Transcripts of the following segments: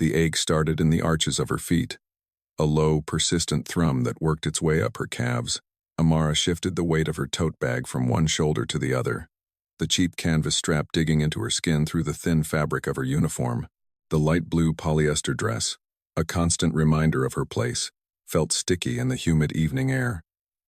The ache started in the arches of her feet, a low, persistent thrum that worked its way up her calves. Amara shifted the weight of her tote bag from one shoulder to the other, the cheap canvas strap digging into her skin through the thin fabric of her uniform. The light blue polyester dress, a constant reminder of her place, felt sticky in the humid evening air.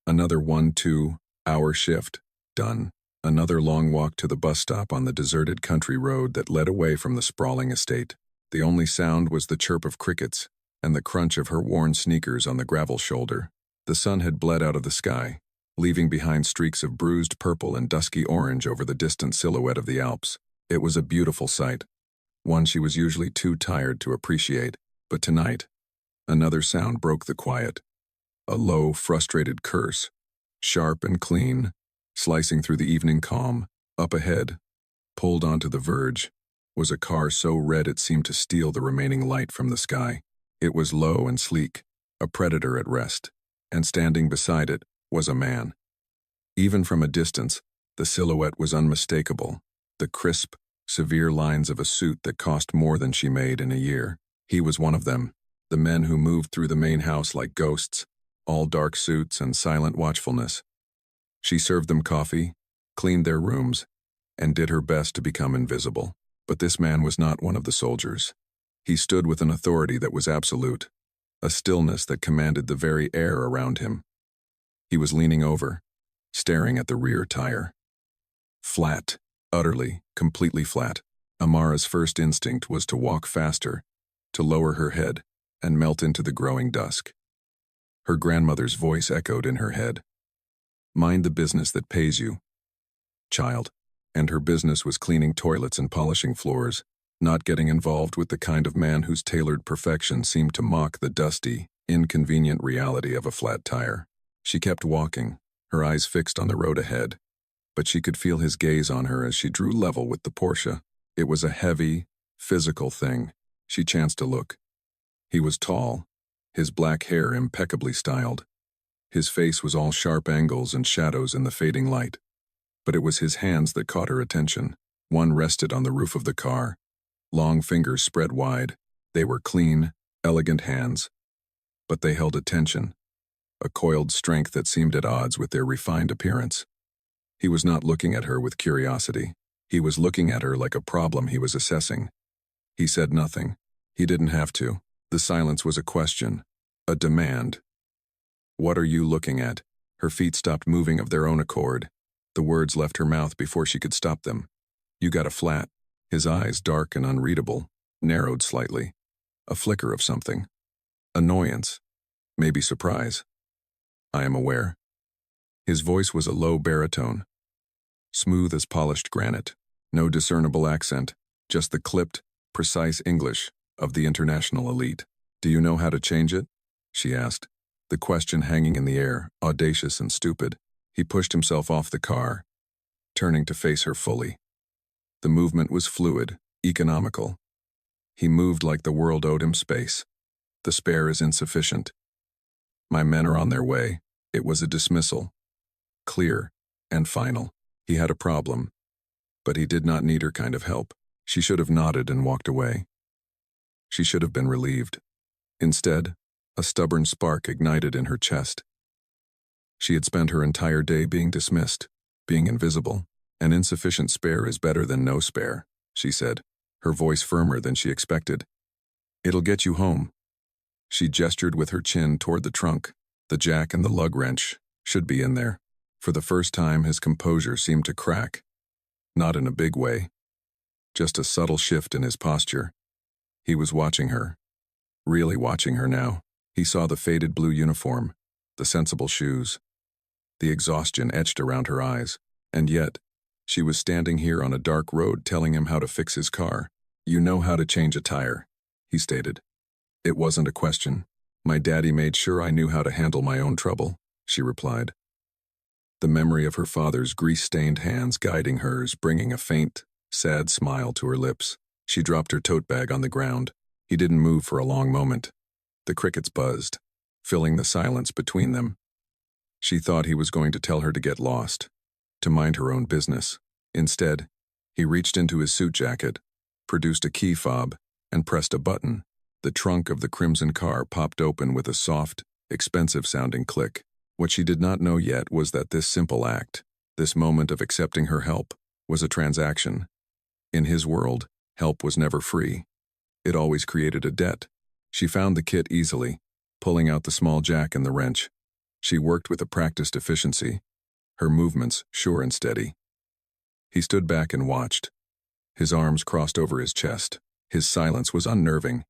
Another 1-2-hour shift, done. Another long walk to the bus stop on the deserted country road that led away from the sprawling estate. The only sound was the chirp of crickets and the crunch of her worn sneakers on the gravel shoulder. The sun had bled out of the sky, leaving behind streaks of bruised purple and dusky orange over the distant silhouette of the Alps. It was a beautiful sight, one she was usually too tired to appreciate, but tonight, another sound broke the quiet. A low, frustrated curse, sharp and clean, slicing through the evening calm. Up ahead, pulled onto the verge, was a car so red it seemed to steal the remaining light from the sky. It was low and sleek, a predator at rest, and standing beside it was a man. Even from a distance, the silhouette was unmistakable, the crisp, severe lines of a suit that cost more than she made in a year. He was one of them, the men who moved through the main house like ghosts, all dark suits and silent watchfulness. She served them coffee, cleaned their rooms, and did her best to become invisible. But this man was not one of the soldiers. He stood with an authority that was absolute, a stillness that commanded the very air around him. He was leaning over, staring at the rear tire. Flat, utterly, completely flat. Amara's first instinct was to walk faster, to lower her head, and melt into the growing dusk. Her grandmother's voice echoed in her head. Mind the business that pays you, child. And her business was cleaning toilets and polishing floors, not getting involved with the kind of man whose tailored perfection seemed to mock the dusty, inconvenient reality of a flat tire. She kept walking, her eyes fixed on the road ahead, but she could feel his gaze on her as she drew level with the Porsche. It was a heavy, physical thing. She chanced to look. He was tall, his black hair impeccably styled. His face was all sharp angles and shadows in the fading light. But it was his hands that caught her attention. One rested on the roof of the car, long fingers spread wide. They were clean, elegant hands, but they held a tension, a coiled strength that seemed at odds with their refined appearance. He was not looking at her with curiosity. He was looking at her like a problem he was assessing. He said nothing. He didn't have to. The silence was a question, a demand. "What are you looking at?" Her feet stopped moving of their own accord. The words left her mouth before she could stop them. "You got a flat." His eyes, dark and unreadable, narrowed slightly. A flicker of something. Annoyance. Maybe surprise. "I am aware." His voice was a low baritone, smooth as polished granite. No discernible accent, just the clipped, precise English of the international elite. "Do you know how to change it?" she asked, the question hanging in the air, audacious and stupid. He pushed himself off the car, turning to face her fully. The movement was fluid, economical. He moved like the world owed him space. "The spare is insufficient. My men are on their way." It was a dismissal. Clear and final. He had a problem, but he did not need her kind of help. She should have nodded and walked away. She should have been relieved. Instead, a stubborn spark ignited in her chest. She had spent her entire day being dismissed, being invisible. "An insufficient spare is better than no spare," she said, her voice firmer than she expected. "It'll get you home." She gestured with her chin toward the trunk. The jack and the lug wrench should be in there. For the first time, his composure seemed to crack. Not in a big way. Just a subtle shift in his posture. He was watching her. Really watching her now. He saw the faded blue uniform, the sensible shoes, the exhaustion etched around her eyes. And yet, she was standing here on a dark road telling him how to fix his car. "You know how to change a tire," he stated. It wasn't a question. "My daddy made sure I knew how to handle my own trouble," she replied. The memory of her father's grease-stained hands guiding hers, bringing a faint, sad smile to her lips. She dropped her tote bag on the ground. He didn't move for a long moment. The crickets buzzed, filling the silence between them. She thought he was going to tell her to get lost, to mind her own business. Instead, he reached into his suit jacket, produced a key fob, and pressed a button. The trunk of the crimson car popped open with a soft, expensive-sounding click. What she did not know yet was that this simple act, this moment of accepting her help, was a transaction. In his world, help was never free. It always created a debt. She found the kit easily, pulling out the small jack and the wrench. She worked with a practiced efficiency, her movements sure and steady. He stood back and watched. His arms crossed over his chest. His silence was unnerving.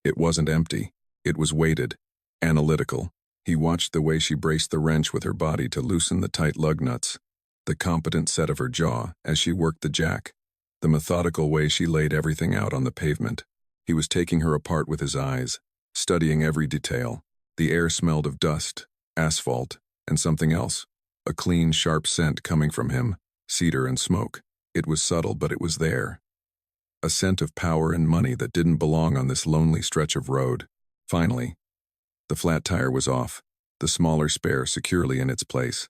It wasn't empty. It was weighted, analytical. He watched the way she braced the wrench with her body to loosen the tight lug nuts, the competent set of her jaw as she worked the jack, the methodical way she laid everything out on the pavement. He was taking her apart with his eyes, studying every detail. The air smelled of dust, asphalt, and something else, a clean, sharp scent coming from him, cedar and smoke. It was subtle, but it was there. A scent of power and money that didn't belong on this lonely stretch of road. Finally, the flat tire was off, the smaller spare securely in its place.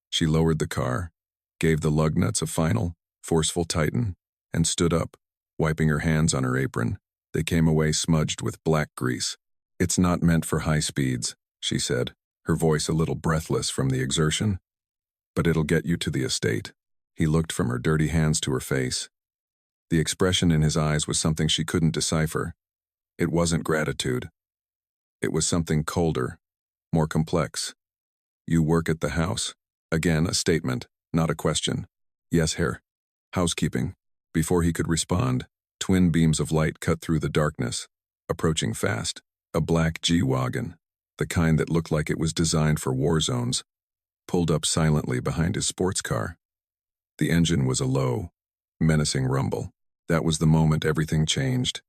She lowered the car, gave the lug nuts a final, forceful tighten, and stood up, wiping her hands on her apron. They came away smudged with black grease. "It's not meant for high speeds," she said, her voice a little breathless from the exertion. "But it'll get you to the estate." He looked from her dirty hands to her face. The expression in his eyes was something she couldn't decipher. It wasn't gratitude. It was something colder, more complex. "You work at the house." Again, a statement, not a question. "Yes, Herr. Housekeeping." Before he could respond, twin beams of light cut through the darkness, approaching fast. A black G-Wagon, the kind that looked like it was designed for war zones, pulled up silently behind his sports car. The engine was a low, menacing rumble. That was the moment everything changed.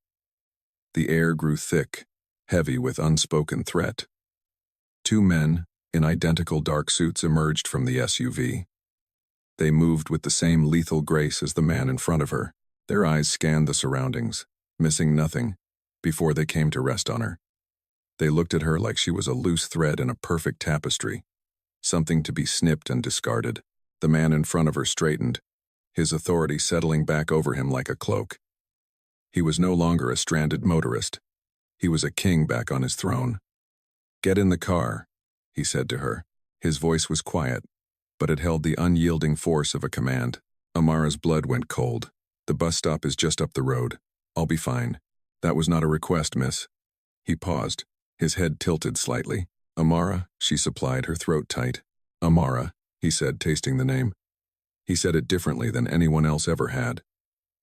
The air grew thick, heavy with unspoken threat. Two men, in identical dark suits, emerged from the SUV. They moved with the same lethal grace as the man in front of her. Their eyes scanned the surroundings, missing nothing, before they came to rest on her. They looked at her like she was a loose thread in a perfect tapestry, something to be snipped and discarded. The man in front of her straightened, his authority settling back over him like a cloak. He was no longer a stranded motorist. He was a king back on his throne. "Get in the car," he said to her. His voice was quiet, but it held the unyielding force of a command. Amara's blood went cold. "The bus stop is just up the road. I'll be fine." "That was not a request, miss." He paused, his head tilted slightly. "Amara," she supplied, her throat tight. "Amara," he said, tasting the name. He said it differently than anyone else ever had.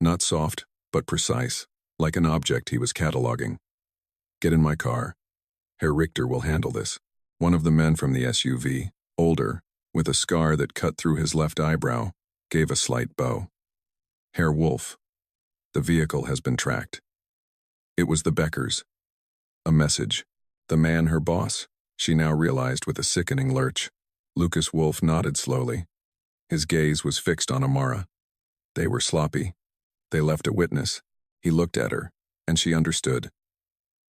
Not soft, but precise, like an object he was cataloging. "Get in my car. Herr Richter will handle this." One of the men from the SUV, older, with a scar that cut through his left eyebrow, gave a slight bow. "Herr Wolf, the vehicle has been tracked." It was the Beckers. A message. The man her boss, she now realized with a sickening lurch. Lucas Wolf nodded slowly. His gaze was fixed on Amara. They were sloppy. They left a witness. He looked at her, and she understood.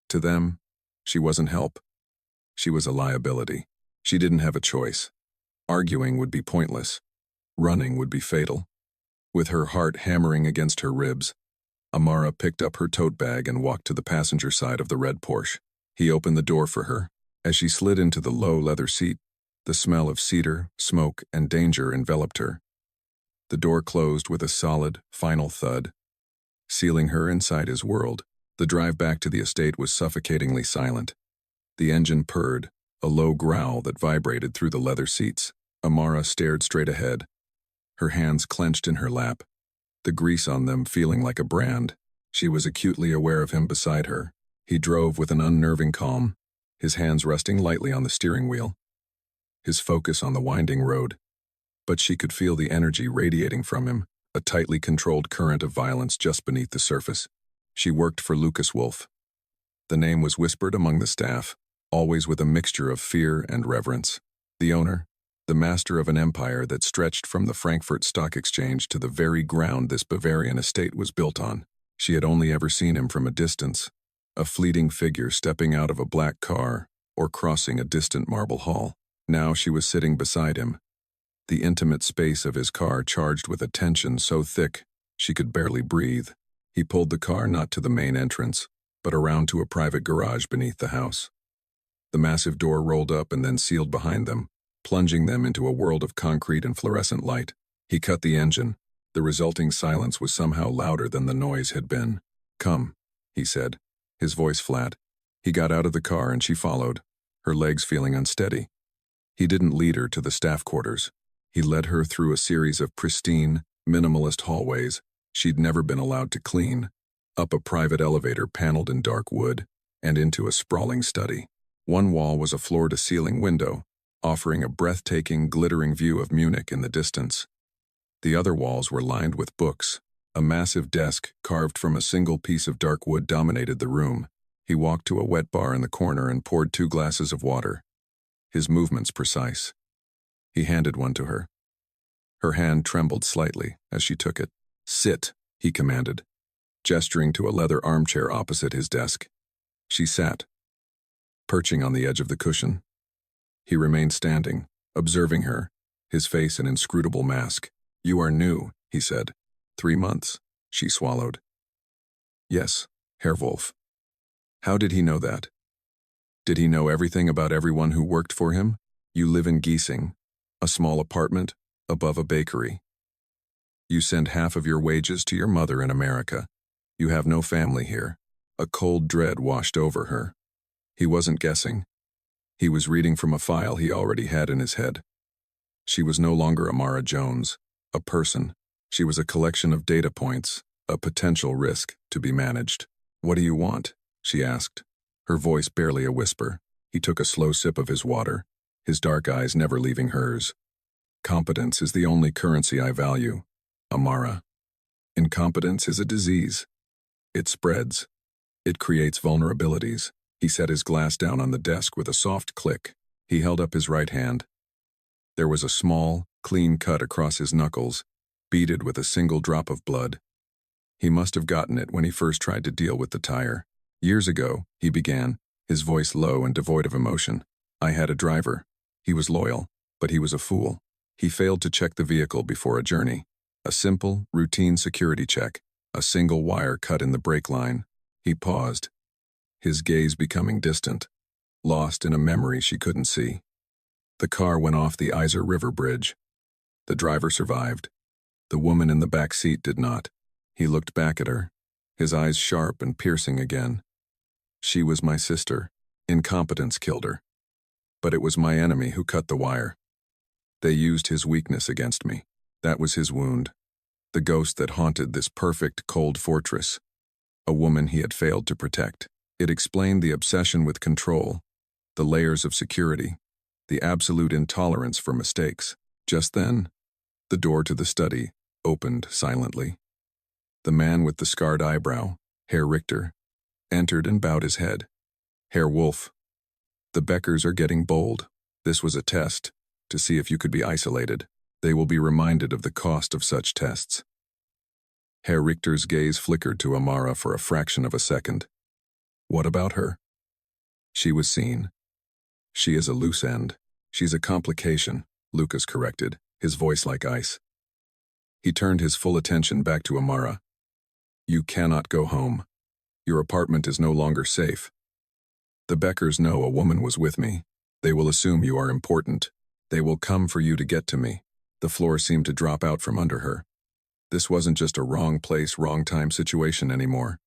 To them, she wasn't help. She was a liability. She didn't have a choice. Arguing would be pointless. Running would be fatal. With her heart hammering against her ribs, Amara picked up her tote bag and walked to the passenger side of the red Porsche. He opened the door for her. As she slid into the low leather seat, the smell of cedar, smoke, and danger enveloped her. The door closed with a solid, final thud, sealing her inside his world. The drive back to the estate was suffocatingly silent. The engine purred, a low growl that vibrated through the leather seats. Amara stared straight ahead, her hands clenched in her lap, the grease on them feeling like a brand. She was acutely aware of him beside her. He drove with an unnerving calm, his hands resting lightly on the steering wheel, his focus on the winding road. But she could feel the energy radiating from him, a tightly controlled current of violence just beneath the surface. She worked for Lucas Wolf. The name was whispered among the staff, always with a mixture of fear and reverence. The owner, the master of an empire that stretched from the Frankfurt Stock Exchange to the very ground this Bavarian estate was built on. She had only ever seen him from a distance, a fleeting figure stepping out of a black car or crossing a distant marble hall. Now she was sitting beside him, the intimate space of his car charged with a tension so thick she could barely breathe. He pulled the car not to the main entrance, but around to a private garage beneath the house. The massive door rolled up and then sealed behind them, plunging them into a world of concrete and fluorescent light. He cut the engine. The resulting silence was somehow louder than the noise had been. "Come," he said, his voice flat. He got out of the car and she followed, her legs feeling unsteady. He didn't lead her to the staff quarters. He led her through a series of pristine, minimalist hallways she'd never been allowed to clean, up a private elevator paneled in dark wood, and into a sprawling study. One wall was a floor-to-ceiling window, offering a breathtaking, glittering view of Munich in the distance. The other walls were lined with books. A massive desk, carved from a single piece of dark wood, dominated the room. He walked to a wet bar in the corner and poured 2 glasses of water, his movements precise. He handed one to her. Her hand trembled slightly as she took it. "Sit," he commanded, gesturing to a leather armchair opposite his desk. She sat, perching on the edge of the cushion. He remained standing, observing her, his face an inscrutable mask. "You are new," he said. 3 months, she swallowed. "Yes, Herr Wolf." How did he know that? Did he know everything about everyone who worked for him? "You live in Giesing, a small apartment above a bakery. You send half of your wages to your mother in America. You have no family here." A cold dread washed over her. He wasn't guessing. He was reading from a file he already had in his head. She was no longer Amara Jones, a person. She was a collection of data points, a potential risk to be managed. "What do you want?" she asked, her voice barely a whisper. He took a slow sip of his water, his dark eyes never leaving hers. "Competence is the only currency I value, Amara. Incompetence is a disease. It spreads. It creates vulnerabilities." He set his glass down on the desk with a soft click. He held up his right hand. There was a small, clean cut across his knuckles, beaded with a single drop of blood. He must have gotten it when he first tried to deal with the tire. "Years ago," he began, his voice low and devoid of emotion. "I had a driver. He was loyal, but he was a fool. He failed to check the vehicle before a journey. A simple, routine security check, a single wire cut in the brake line." He paused, his gaze becoming distant, lost in a memory she couldn't see. The car went off the Isar River Bridge. The driver survived. The woman in the back seat did not. He looked back at her, his eyes sharp and piercing again. "She was my sister. Incompetence killed her. But it was my enemy who cut the wire. They used his weakness against me. That was his wound. The ghost that haunted this perfect, cold fortress. A woman he had failed to protect." It explained the obsession with control, the layers of security, the absolute intolerance for mistakes. Just then, the door to the study opened silently. The man with the scarred eyebrow, Herr Richter, entered and bowed his head. "Herr Wolf, the Beckers are getting bold. This was a test, to see if you could be isolated. They will be reminded of the cost of such tests." Herr Richter's gaze flickered to Amara for a fraction of a second. "What about her?" "She was seen. She is a loose end. She's a complication," Lucas corrected, his voice like ice. He turned his full attention back to Amara. "You cannot go home. Your apartment is no longer safe. The Beckers know a woman was with me. They will assume you are important. They will come for you to get to me." The floor seemed to drop out from under her. This wasn't just a wrong place, wrong time situation anymore.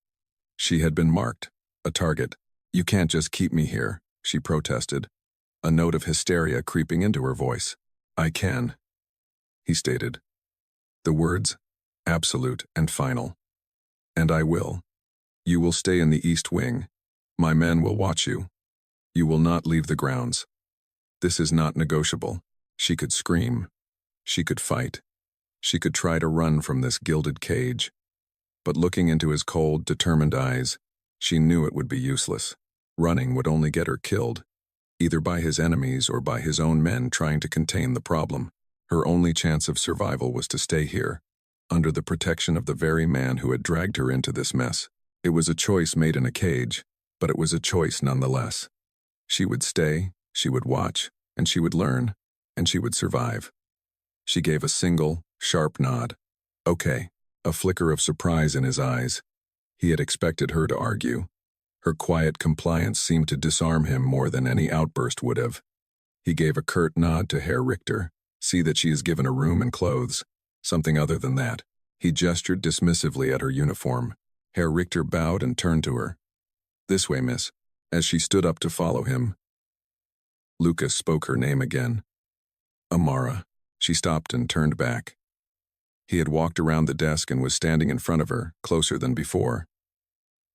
She had been marked, a target. "You can't just keep me here," she protested, a note of hysteria creeping into her voice. "I can," he stated. The words, absolute and final. "And I will. You will stay in the East Wing. My men will watch you. You will not leave the grounds. This is not negotiable." She could scream. She could fight. She could try to run from this gilded cage. But looking into his cold, determined eyes, she knew it would be useless. Running would only get her killed, either by his enemies or by his own men trying to contain the problem. Her only chance of survival was to stay here, under the protection of the very man who had dragged her into this mess. It was a choice made in a cage, but it was a choice nonetheless. She would stay, she would watch, and she would learn, and she would survive. She gave a single, sharp nod. "Okay," a flicker of surprise in his eyes. He had expected her to argue. Her quiet compliance seemed to disarm him more than any outburst would have. He gave a curt nod to Herr Richter. See that she is given a room and clothes. Something other than that. He gestured dismissively at her uniform. Herr Richter bowed and turned to her. This way, miss. As she stood up to follow him, Lucas spoke her name again. Amara. She stopped and turned back. He had walked around the desk and was standing in front of her, closer than before.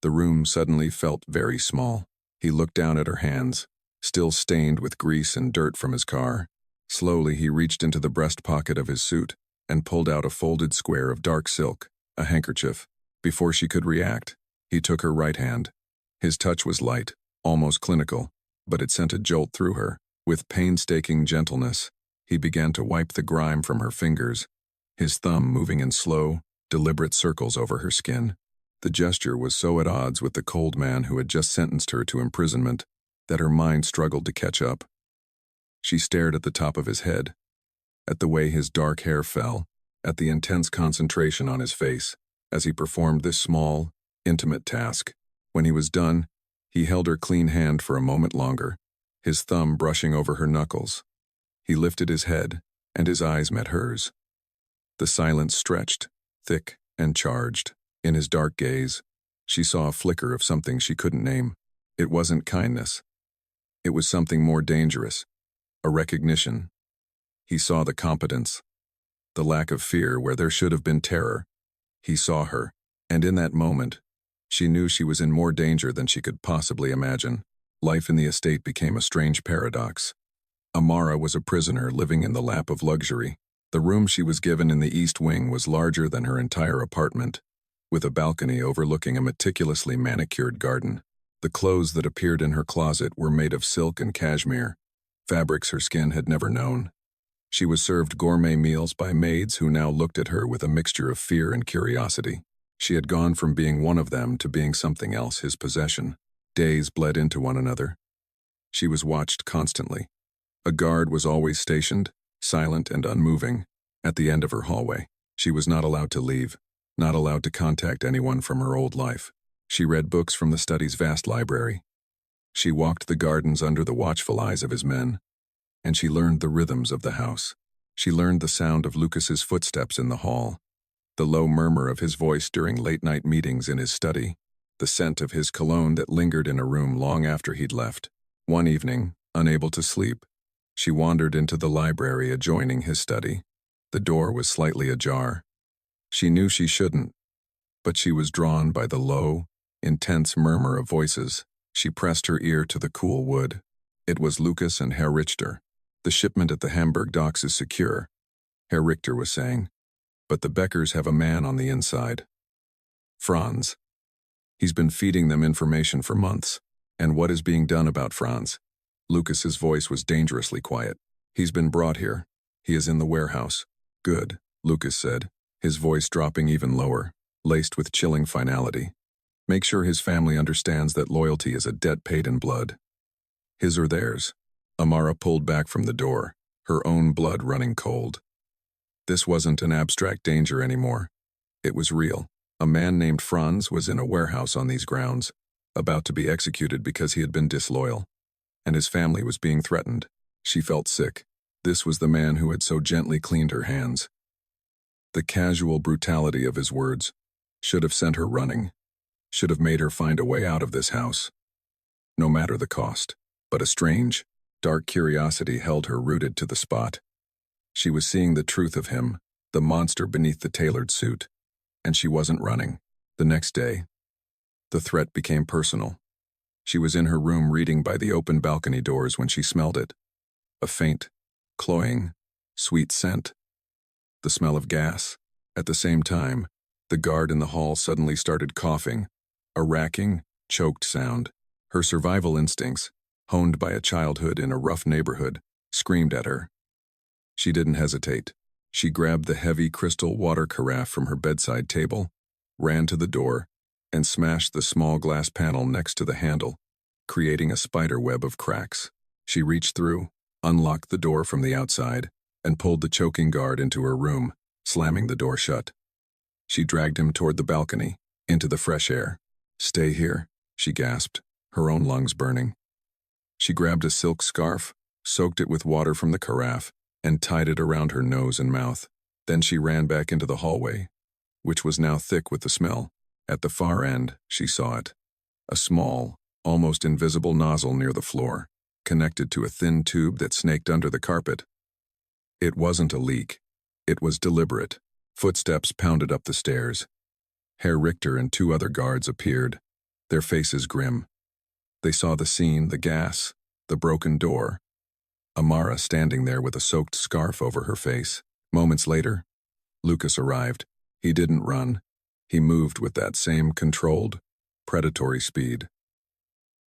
The room suddenly felt very small. He looked down at her hands, still stained with grease and dirt from his car. Slowly he reached into the breast pocket of his suit and pulled out a folded square of dark silk, a handkerchief. Before she could react, he took her right hand. His touch was light, almost clinical, but it sent a jolt through her. With painstaking gentleness, he began to wipe the grime from her fingers, his thumb moving in slow, deliberate circles over her skin. The gesture was so at odds with the cold man who had just sentenced her to imprisonment that her mind struggled to catch up. She stared at the top of his head, at the way his dark hair fell, at the intense concentration on his face as he performed this small, intimate task. When he was done, he held her clean hand for a moment longer, his thumb brushing over her knuckles. He lifted his head, and his eyes met hers. The silence stretched, thick and charged. In his dark gaze, she saw a flicker of something she couldn't name. It wasn't kindness. It was something more dangerous, a recognition. He saw the competence, the lack of fear where there should have been terror. He saw her, and in that moment, she knew she was in more danger than she could possibly imagine. Life in the estate became a strange paradox. Amara was a prisoner living in the lap of luxury. The room she was given in the East Wing was larger than her entire apartment, with a balcony overlooking a meticulously manicured garden. The clothes that appeared in her closet were made of silk and cashmere, fabrics her skin had never known. She was served gourmet meals by maids who now looked at her with a mixture of fear and curiosity. She had gone from being one of them to being something else, his possession. Days bled into one another. She was watched constantly. A guard was always stationed, silent and unmoving, at the end of her hallway. She was not allowed to leave, not allowed to contact anyone from her old life. She read books from the study's vast library. She walked the gardens under the watchful eyes of his men, and she learned the rhythms of the house. She learned the sound of Lucas's footsteps in the hall, the low murmur of his voice during late-night meetings in his study, the scent of his cologne that lingered in a room long after he'd left. One evening, unable to sleep, she wandered into the library adjoining his study. The door was slightly ajar. She knew she shouldn't, but she was drawn by the low, intense murmur of voices. She pressed her ear to the cool wood. It was Lucas and Herr Richter. The shipment at the Hamburg docks is secure, Herr Richter was saying, but the Beckers have a man on the inside. Franz. He's been feeding them information for months. And what is being done about Franz? Lucas's voice was dangerously quiet. He's been brought here. He is in the warehouse. Good, Lucas said, his voice dropping even lower, laced with chilling finality. Make sure his family understands that loyalty is a debt paid in blood. His or theirs. Amara pulled back from the door, her own blood running cold. This wasn't an abstract danger anymore. It was real. A man named Franz was in a warehouse on these grounds, about to be executed because he had been disloyal, and his family was being threatened. She felt sick. This was the man who had so gently cleaned her hands. The casual brutality of his words should have sent her running, should have made her find a way out of this house, no matter the cost. But a strange, dark curiosity held her rooted to the spot. She was seeing the truth of him, the monster beneath the tailored suit, and she wasn't running. The next day, the threat became personal. She was in her room reading by the open balcony doors when she smelled it. A faint, cloying, sweet scent. The smell of gas. At the same time, the guard in the hall suddenly started coughing, a racking, choked sound. Her survival instincts, honed by a childhood in a rough neighborhood, screamed at her. She didn't hesitate. She grabbed the heavy crystal water carafe from her bedside table, ran to the door, and smashed the small glass panel next to the handle, creating a spider web of cracks. She reached through, unlocked the door from the outside, and pulled the choking guard into her room, slamming the door shut. She dragged him toward the balcony, into the fresh air. Stay here, she gasped, her own lungs burning. She grabbed a silk scarf, soaked it with water from the carafe, and tied it around her nose and mouth. Then she ran back into the hallway, which was now thick with the smell. At the far end, she saw it. A small, almost invisible nozzle near the floor, connected to a thin tube that snaked under the carpet. It wasn't a leak. It was deliberate. Footsteps pounded up the stairs. Herr Richter and 2 other guards appeared, their faces grim. They saw the scene, the gas, the broken door. Amara standing there with a soaked scarf over her face. Moments later, Lucas arrived. He didn't run. He moved with that same controlled, predatory speed.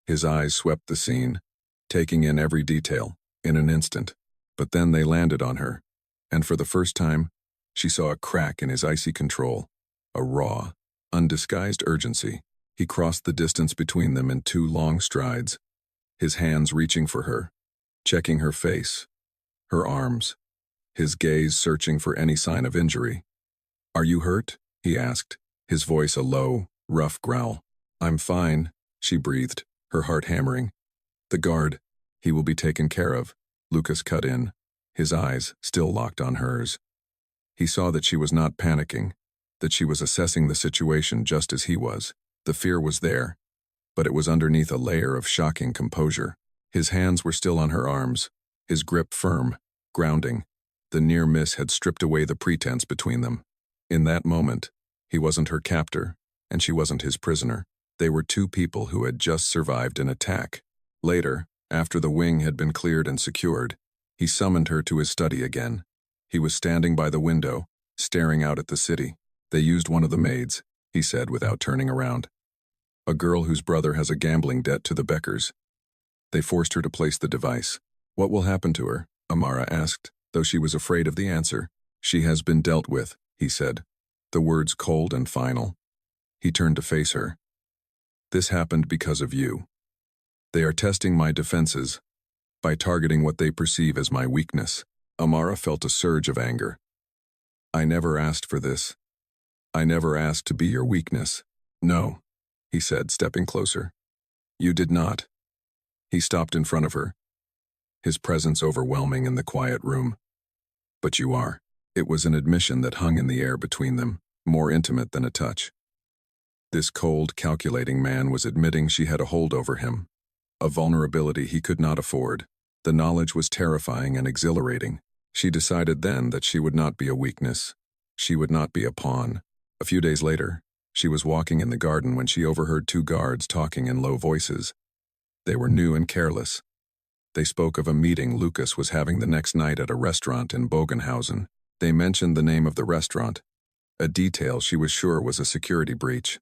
His eyes swept the scene, taking in every detail, in an instant. But then they landed on her, and for the first time, she saw a crack in his icy control, a raw, undisguised urgency. He crossed the distance between them in 2 long strides, his hands reaching for her, checking her face, her arms, his gaze searching for any sign of injury. "Are you hurt?" he asked, his voice a low, rough growl. "I'm fine," she breathed, her heart hammering. "The guard, he will be taken care of," Lucas cut in, his eyes still locked on hers. He saw that she was not panicking, that she was assessing the situation just as he was. The fear was there, but it was underneath a layer of shocking composure. His hands were still on her arms, his grip firm, grounding. The near miss had stripped away the pretense between them. In that moment, he wasn't her captor, and she wasn't his prisoner. They were 2 people who had just survived an attack. Later, after the wing had been cleared and secured, he summoned her to his study again. He was standing by the window, staring out at the city. "They used one of the maids," he said without turning around. "A girl whose brother has a gambling debt to the Beckers. They forced her to place the device." "What will happen to her?" Amara asked, though she was afraid of the answer. "She has been dealt with," he said, the words cold and final. He turned to face her. "This happened because of you. They are testing my defenses by targeting what they perceive as my weakness." Amara felt a surge of anger. "I never asked for this. I never asked to be your weakness." "No," he said, stepping closer. "You did not." He stopped in front of her, his presence overwhelming in the quiet room. "But you are." It was an admission that hung in the air between them, more intimate than a touch. This cold, calculating man was admitting she had a hold over him, a vulnerability he could not afford. The knowledge was terrifying and exhilarating. She decided then that she would not be a weakness. She would not be a pawn. A few days later, she was walking in the garden when she overheard 2 guards talking in low voices. They were new and careless. They spoke of a meeting Lucas was having the next night at a restaurant in Bogenhausen. They mentioned the name of the restaurant, a detail she was sure was a security breach.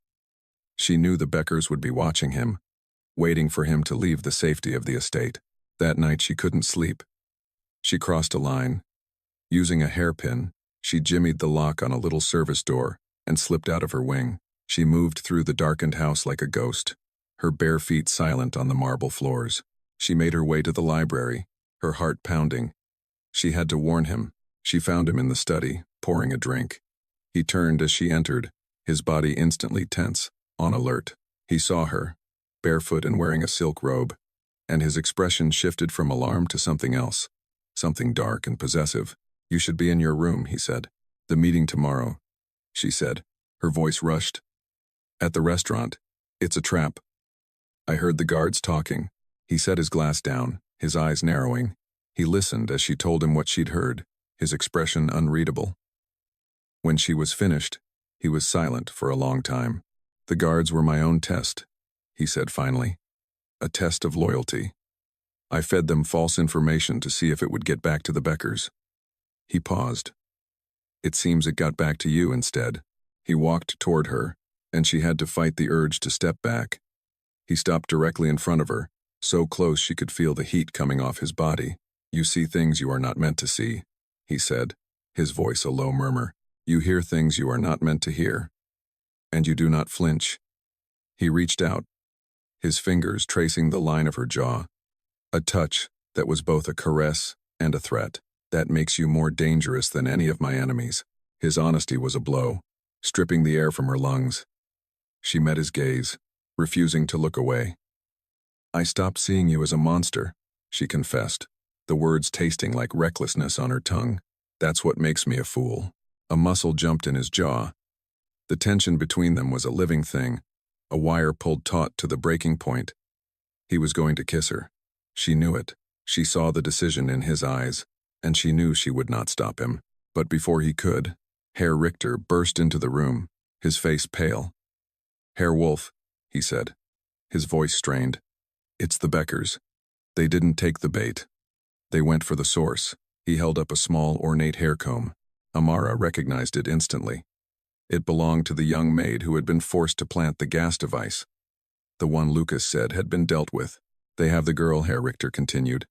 She knew the Beckers would be watching him, waiting for him to leave the safety of the estate. That night she couldn't sleep. She crossed a line. Using a hairpin, she jimmied the lock on a little service door and slipped out of her wing. She moved through the darkened house like a ghost, her bare feet silent on the marble floors. She made her way to the library, her heart pounding. She had to warn him. She found him in the study, pouring a drink. He turned as she entered, his body instantly tense, on alert. He saw her, barefoot and wearing a silk robe, and his expression shifted from alarm to something else, something dark and possessive. "You should be in your room," he said. "The meeting tomorrow," she said. Her voice rushed. "At the restaurant. It's a trap. I heard the guards talking." He set his glass down, his eyes narrowing. He listened as she told him what she'd heard, his expression unreadable. When she was finished, he was silent for a long time. "The guards were my own test," he said finally. "A test of loyalty. I fed them false information to see if it would get back to the Beckers." He paused. "It seems it got back to you instead." He walked toward her, and she had to fight the urge to step back. He stopped directly in front of her, so close she could feel the heat coming off his body. "You see things you are not meant to see," he said, his voice a low murmur. "You hear things you are not meant to hear. And you do not flinch." He reached out, his fingers tracing the line of her jaw. A touch that was both a caress and a threat. "That makes you more dangerous than any of my enemies." His honesty was a blow, stripping the air from her lungs. She met his gaze, refusing to look away. "I stopped seeing you as a monster," she confessed, the words tasting like recklessness on her tongue. "That's what makes me a fool." A muscle jumped in his jaw. The tension between them was a living thing, a wire pulled taut to the breaking point. He was going to kiss her. She knew it. She saw the decision in his eyes, and she knew she would not stop him. But before he could, Herr Richter burst into the room, his face pale. "Herr Wolf," he said, his voice strained. "It's the Beckers. They didn't take the bait. They went for the source." He held up a small, ornate hair comb. Amara recognized it instantly. It belonged to the young maid who had been forced to plant the gas device. The one Lucas said had been dealt with. "They have the girl," Herr Richter continued.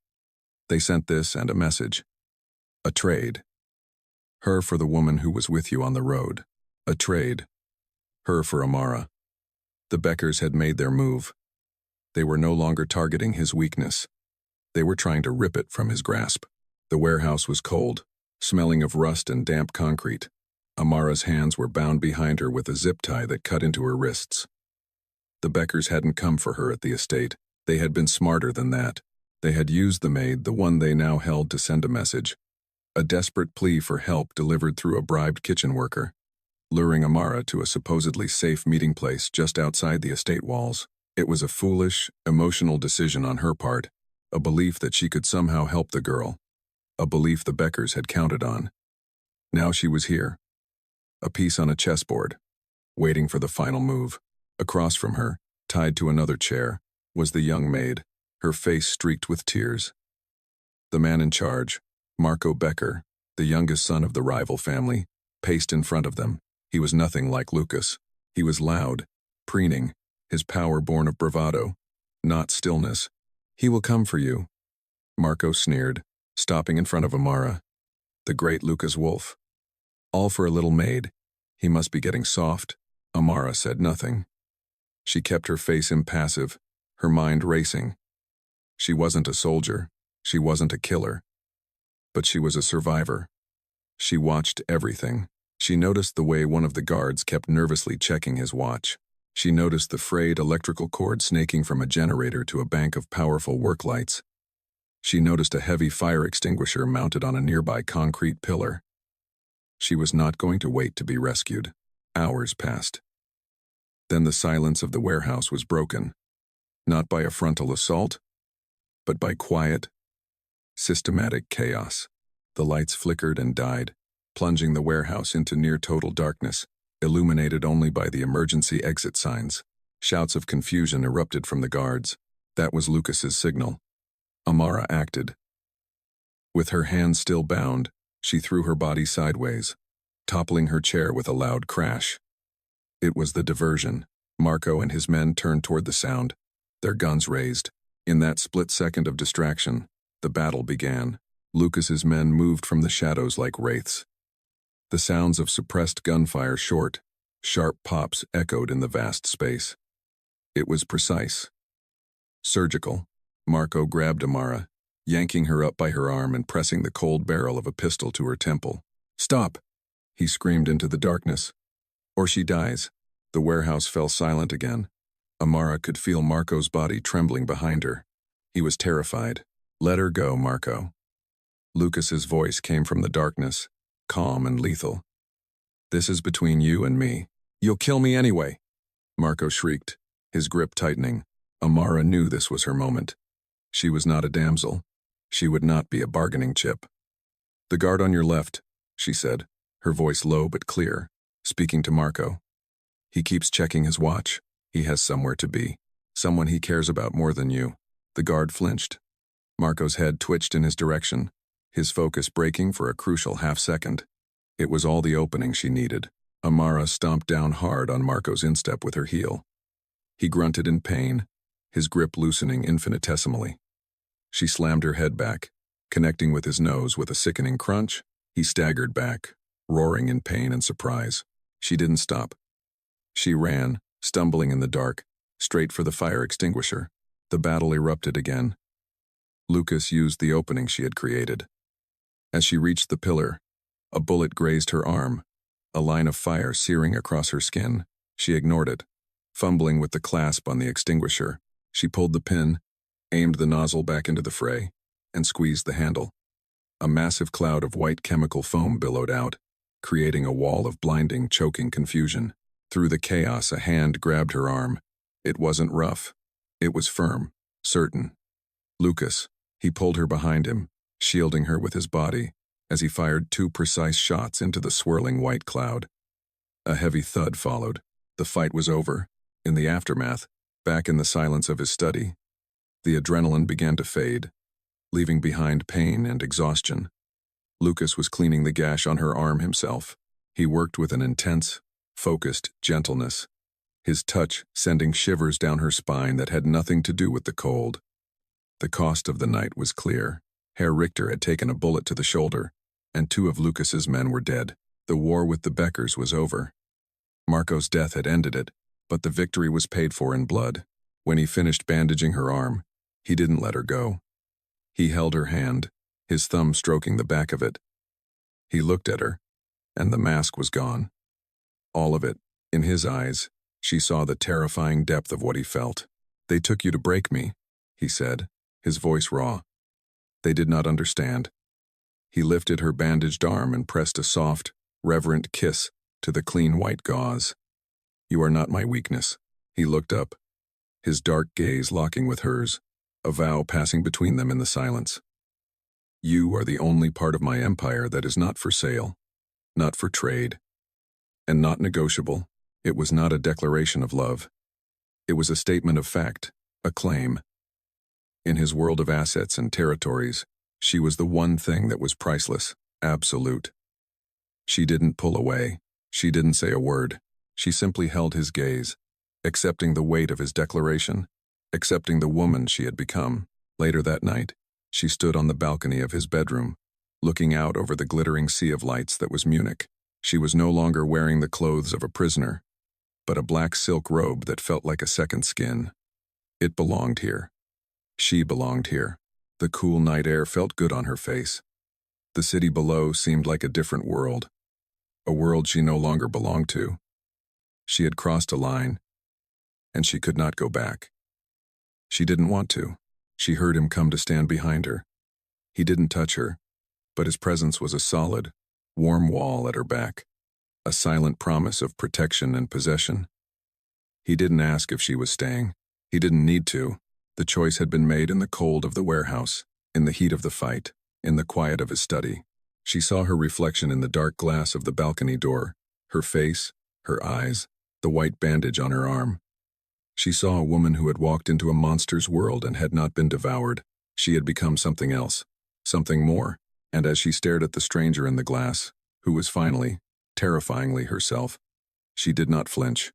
"They sent this and a message. A trade. Her for the woman who was with you on the road. A trade. Her for Amara." The Beckers had made their move. They were no longer targeting his weakness. They were trying to rip it from his grasp. The warehouse was cold, smelling of rust and damp concrete. Amara's hands were bound behind her with a zip tie that cut into her wrists. The Beckers hadn't come for her at the estate. They had been smarter than that. They had used the maid, the one they now held, to send a message. A desperate plea for help delivered through a bribed kitchen worker, luring Amara to a supposedly safe meeting place just outside the estate walls. It was a foolish, emotional decision on her part, a belief that she could somehow help the girl, a belief the Beckers had counted on. Now she was here, a piece on a chessboard, waiting for the final move. Across from her, tied to another chair, was the young maid, her face streaked with tears. The man in charge, Marco Becker, the youngest son of the rival family, paced in front of them. He was nothing like Lucas. He was loud, preening, his power born of bravado, not stillness. "He will come for you," Marco sneered, stopping in front of Amara. The great Lucas Wolf. All for a little maid. He must be getting soft. Amara said nothing. She kept her face impassive, her mind racing. She wasn't a soldier. She wasn't a killer. But she was a survivor. She watched everything. She noticed the way one of the guards kept nervously checking his watch. She noticed the frayed electrical cord snaking from a generator to a bank of powerful work lights. She noticed a heavy fire extinguisher mounted on a nearby concrete pillar. She was not going to wait to be rescued. Hours passed. Then the silence of the warehouse was broken, not by a frontal assault, but by quiet, systematic chaos. The lights flickered and died, plunging the warehouse into near-total darkness, illuminated only by the emergency exit signs. Shouts of confusion erupted from the guards. That was Lucas's signal. Amara acted. With her hands still bound, she threw her body sideways, toppling her chair with a loud crash. It was the diversion. Marco and his men turned toward the sound, their guns raised. In that split second of distraction, the battle began. Lucas's men moved from the shadows like wraiths. The sounds of suppressed gunfire, short, sharp pops echoed in the vast space. It was precise. Surgical. Marco grabbed Amara, yanking her up by her arm and pressing the cold barrel of a pistol to her temple. "Stop!" he screamed into the darkness. "Or she dies." The warehouse fell silent again. Amara could feel Marco's body trembling behind her. He was terrified. "Let her go, Marco." Lucas's voice came from the darkness, calm and lethal. "This is between you and me." "You'll kill me anyway," Marco shrieked, his grip tightening. Amara knew this was her moment. She was not a damsel. She would not be a bargaining chip. "The guard on your left," she said, her voice low but clear, speaking to Marco. "He keeps checking his watch. He has somewhere to be. Someone he cares about more than you." The guard flinched. Marco's head twitched in his direction, his focus breaking for a crucial half-second. It was all the opening she needed. Amara stomped down hard on Marco's instep with her heel. He grunted in pain, his grip loosening infinitesimally. She slammed her head back, connecting with his nose with a sickening crunch. He staggered back, roaring in pain and surprise. She didn't stop. She ran, stumbling in the dark, straight for the fire extinguisher. The battle erupted again. Lucas used the opening she had created. As she reached the pillar, a bullet grazed her arm, a line of fire searing across her skin. She ignored it. Fumbling with the clasp on the extinguisher, she pulled the pin, aimed the nozzle back into the fray, and squeezed the handle. A massive cloud of white chemical foam billowed out, creating a wall of blinding, choking confusion. Through the chaos, a hand grabbed her arm. It wasn't rough. It was firm, certain. Lucas. He pulled her behind him, shielding her with his body, as he fired 2 precise shots into the swirling white cloud. A heavy thud followed. The fight was over. In the aftermath, back in the silence of his study, the adrenaline began to fade, leaving behind pain and exhaustion. Lucas was cleaning the gash on her arm himself. He worked with an intense, focused gentleness, his touch sending shivers down her spine that had nothing to do with the cold. The cost of the night was clear. Herr Richter had taken a bullet to the shoulder, and 2 of Lucas's men were dead. The war with the Beckers was over. Marco's death had ended it, but the victory was paid for in blood. When he finished bandaging her arm, he didn't let her go. He held her hand, his thumb stroking the back of it. He looked at her, and the mask was gone. All of it. In his eyes, she saw the terrifying depth of what he felt. "They took you to break me," he said, his voice raw. They did not understand. He lifted her bandaged arm and pressed a soft, reverent kiss to the clean white gauze. "You are not my weakness." He looked up, his dark gaze locking with hers, a vow passing between them in the silence. "You are the only part of my empire that is not for sale, not for trade, and not negotiable." It was not a declaration of love. It was a statement of fact, a claim. In his world of assets and territories, she was the one thing that was priceless, absolute. She didn't pull away. She didn't say a word. She simply held his gaze, accepting the weight of his declaration, accepting the woman she had become. Later that night, she stood on the balcony of his bedroom, looking out over the glittering sea of lights that was Munich. She was no longer wearing the clothes of a prisoner, but a black silk robe that felt like a second skin. It belonged here. She belonged here. The cool night air felt good on her face. The city below seemed like a different world, a world she no longer belonged to. She had crossed a line, and she could not go back. She didn't want to. She heard him come to stand behind her. He didn't touch her, but his presence was a solid, warm wall at her back, a silent promise of protection and possession. He didn't ask if she was staying. He didn't need to. The choice had been made in the cold of the warehouse, in the heat of the fight, in the quiet of his study. She saw her reflection in the dark glass of the balcony door, her face, her eyes, the white bandage on her arm. She saw a woman who had walked into a monster's world and had not been devoured. She had become something else, something more, and as she stared at the stranger in the glass, who was finally, terrifyingly herself, she did not flinch.